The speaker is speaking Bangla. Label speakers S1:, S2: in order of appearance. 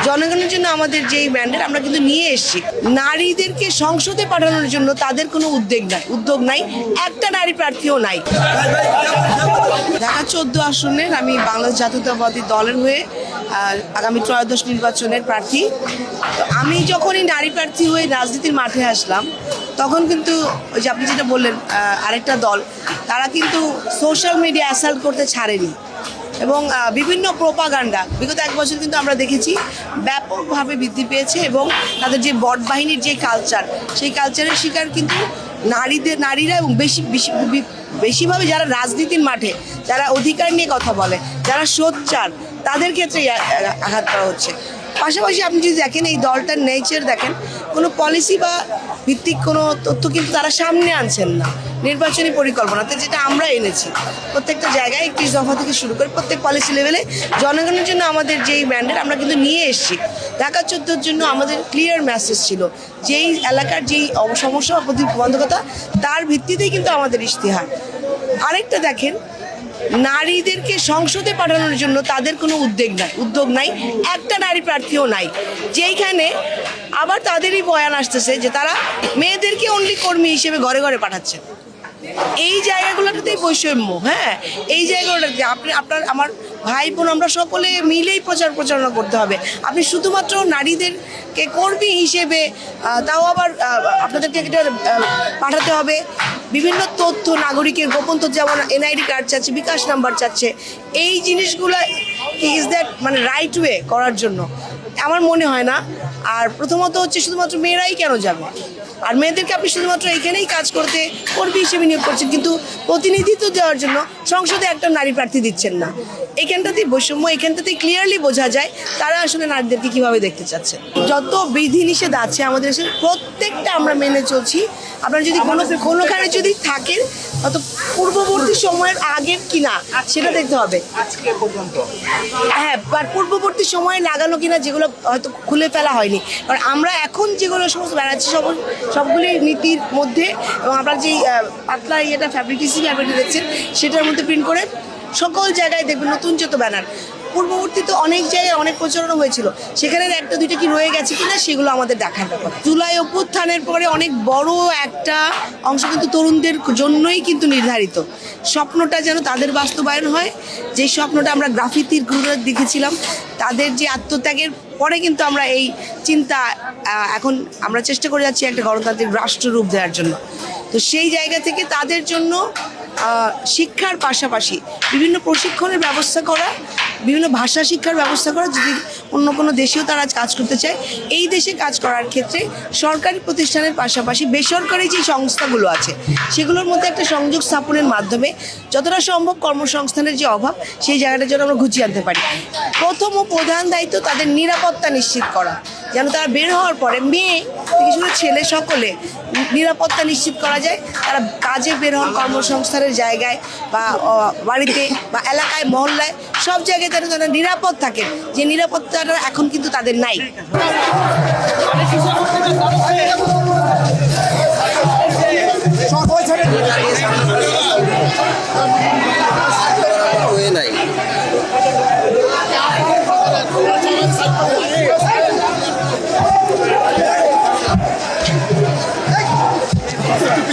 S1: জনগণের জন্য আমাদের যেই ম্যান্ডেট আমরা কিন্তু নিয়ে এসেছি, নারীদেরকে সংসদে পাঠানোর জন্য তাদের কোনো উদ্যোগ নাই, একটা নারী প্রার্থীও নাই। ঢাকা 14 আসনের আমি বাংলাদেশ জাতীয়তাবাদী দলের হয়ে আগামী ত্রয়োদশ নির্বাচনের প্রার্থী। তো আমি যখনই নারী প্রার্থী হয়ে রাজনীতির মাঠে আসলাম, তখন কিন্তু ওই যে আপনি যেটা বললেন আরেকটা দল, তারা কিন্তু সোশ্যাল মিডিয়া অ্যাসাল্ট করতে ছাড়েনি এবং বিভিন্ন প্রোপাগান্ডা বিগত 1 বছর কিন্তু আমরা দেখেছি ব্যাপকভাবে বৃদ্ধি পেয়েছে এবং তাদের যে বট বাহিনীর যে কালচার, সেই কালচারের শিকার কিন্তু নারীরা এবং বেশিভাবে যারা রাজনীতির মাঠে, যারা অধিকার নিয়ে কথা বলে, যারা সোচ্চার, তাদের ক্ষেত্রে আঘাত করা হচ্ছে। পাশাপাশি আপনি যদি দেখেন এই দলটার নেচার দেখেন, কোনো পলিসি বা ভিত্তিক কোনো তথ্য কিন্তু তারা সামনে আনছেন না। নির্বাচনী পরিকল্পনাতে যেটা আমরা এনেছি প্রত্যেকটা জায়গায় 31 দফা থেকে শুরু করে প্রত্যেক পলিসি লেভেলে জনগণের জন্য আমাদের যেই ম্যান্ডেট আমরা কিন্তু নিয়ে এসেছি। ঢাকা 14-র জন্য আমাদের ক্লিয়ার মেসেজ ছিল, যেই এলাকার যেই সমস্যা বা প্রতিবন্ধকতা, তার ভিত্তিতেই কিন্তু আমাদের ইশতেহার। আরেকটা দেখেন, নারীদেরকে সংসদে পাঠানোর জন্য তাদের কোনো উদ্যোগ নাই, একটা নারী প্রার্থীও নাই। যেইখানে আবার তাদেরই বয়ান আসতেছে যে তারা মেয়েদেরকে অনলি কর্মী হিসেবে ঘরে ঘরে পাঠাচ্ছে। এই জায়গাগুলোতেই বৈষম্য। হ্যাঁ, এই জায়গাগুলোতে আমার ভাই বোন আমরা সকলে মিলেই প্রচারণা করতে হবে। আপনি শুধুমাত্র নারীদেরকে কর্মী হিসেবে তাও আবার আপনাদেরকে এটা পাঠাতে হবে বিভিন্ন তথ্য, নাগরিকের গোপন তথ্য, যেমন NID কার্ড চাচ্ছে, বিকাশ নাম্বার চাচ্ছে। এই জিনিসগুলো ইজ দ্যাট মানে রাইট ওয়ে করার জন্য? আমার মনে হয় না। আর প্রথমত হচ্ছে শুধুমাত্র মেয়েরাই কেন যাবে? আর মেয়েদেরকে আপনি শুধুমাত্র এখানেই কাজ করতে কর্মী হিসেবে নিয়োগ করছেন, কিন্তু প্রতিনিধিত্ব দেওয়ার জন্য সংসদে একটা নারী প্রার্থী দিচ্ছেন না। এখানটাতেই বৈষম্য, এখানটাতেই ক্লিয়ারলি বোঝা যায় তারা আসলে নারীদেরকে কীভাবে দেখতে চাচ্ছে। যত বিধিনিষেধ আছে আমাদের দেশে প্রত্যেকটা আমরা মেনে চলছি। আপনারা যদি কোনোখানে যদি থাকেন, অত পূর্ববর্তী সময়ের আগের কিনা সেটা দেখতে হবে। হ্যাঁ, বাট পূর্ববর্তী সময়ে লাগানো কিনা যেগুলো হয়তো খুলে ফেলা হয়নি, কারণ আমরা এখন যেগুলো সমস্ত বেড়াচ্ছি সবগুলি নীতির মধ্যে, এবং আপনার যেই পাতলা ফ্যাব্রিক দেখছেন সেটার মধ্যে প্রিন্ট করে সকল জায়গায় দেখবেন নতুন যত ব্যানার। পূর্ববর্তীতে অনেক জায়গায় অনেক প্রচারণা হয়েছিল, সেখানে 1-2টা কি রয়ে গেছে কিনা সেগুলো আমাদের দেখার ব্যাপার। জুলাই অভ্যুত্থানের পরে অনেক বড় একটা অংশ কিন্তু তরুণদের জন্যই কিন্তু নির্ধারিত। স্বপ্নটা যেন তাদের বাস্তবায়ন হয়, যে স্বপ্নটা আমরা গ্রাফিতির গুলো দেখেছিলাম, তাদের যে আত্মত্যাগের পরে কিন্তু আমরা এই চিন্তা এখন আমরা চেষ্টা করে যাচ্ছি একটা গণতান্ত্রিক রাষ্ট্র রূপ দেওয়ার জন্য। তো সেই জায়গা থেকে তাদের জন্য শিক্ষার পাশাপাশি বিভিন্ন প্রশিক্ষণের ব্যবস্থা করা, বিভিন্ন ভাষা শিক্ষার ব্যবস্থা করা, যদি অন্য কোনো দেশেও তারা কাজ করতে চায়। এই দেশে কাজ করার ক্ষেত্রে সরকারি প্রতিষ্ঠানের পাশাপাশি বেসরকারি যে সংস্থাগুলো আছে সেগুলোর মধ্যে একটা সংযোগ স্থাপনের মাধ্যমে যতটা সম্ভব কর্মসংস্থানের যে অভাব, সেই জায়গাটা যেন আমরা ঘুচিয়ে আনতে পারি। প্রথম ও প্রধান দায়িত্ব তাদের নিরাপত্তা নিশ্চিত করা, যেন তারা বের হওয়ার পরে মেয়ে থেকে শুরু ছেলে সকলে নিরাপত্তা নিশ্চিত করা যায়। তারা কাজে বের হন, কর্মসংস্থানের জায়গায় বা বাড়িতে বা এলাকায় মহল্লায় সব জায়গায় তারা নিরাপদ থাকেন, যে নিরাপত্তাটা এখন কিন্তু তাদের নাই।